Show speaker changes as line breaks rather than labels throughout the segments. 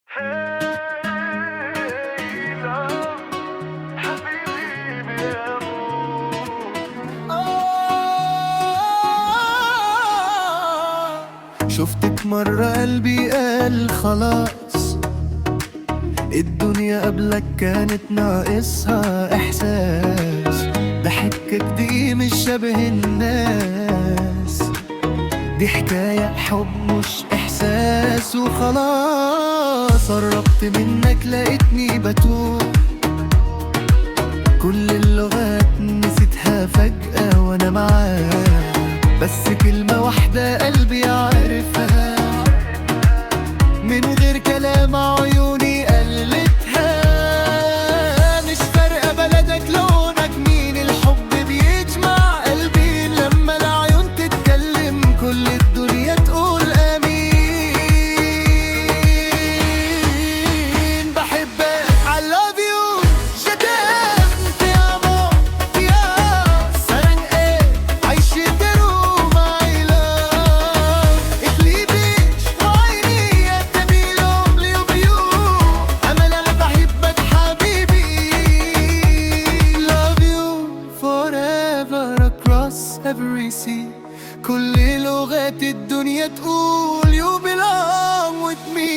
شفتك مرة قلبي قال خلاص، الدنيا قبلك كانت ناقصها إحساس. ضحكك دي مش شبه الناس، دي حكاية حب مش إحساس وخلاص. قربت منك لقيتني بتوه، كل اللغات نسيتها فجأة وأنا معاك. بس كلمة واحدة قلبي عارفها، من غير كلام عيوني قلتها. مش فارقة بلدك لونك مين، الحب بيجمع قلبي لما العيون تتكلم كل الدنيا تقول آمين. بحبك I love you je t'aime te amo ya sarang عايشة تروح my love. Ich liebe dich وعيني تبيلهم ليوبيو أمل أنا بحبك حبيبي. Love you forever across every sea، كل لغات الدنيا تقول you belong with me.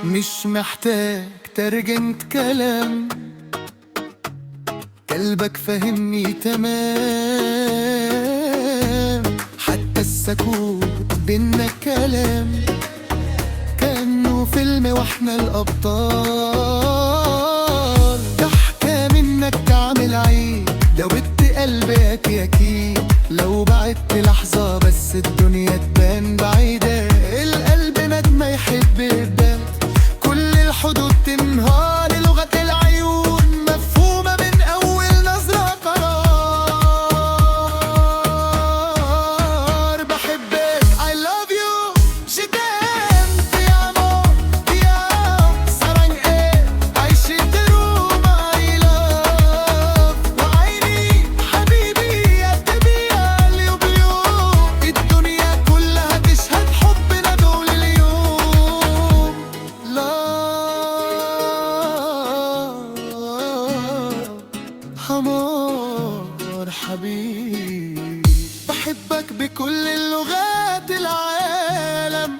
مش محتاج ترجمة كلام، قلبك فهمني تمام. حتى السكوت بينا كلام، كأنه فيلم واحنا الأبطال. ضحكة منك تعمل عيب، دوبت قلبي أكيد. لو بعدت لحظة بس الدنيا تبان بعيدة. القلب ندم يحب يبان، كل الحدود تنهار. لغة العيون مفهومة من أول نظرة قرار. بحبك I love you je t'aime te amo ya sarang عايشة تروح my love. وعيني حبيبي تبيع اليوبيو، الدنيا كلها تشهد حبنا دول اليوم. amor حبيبي، بحبك بكل اللغات العالم.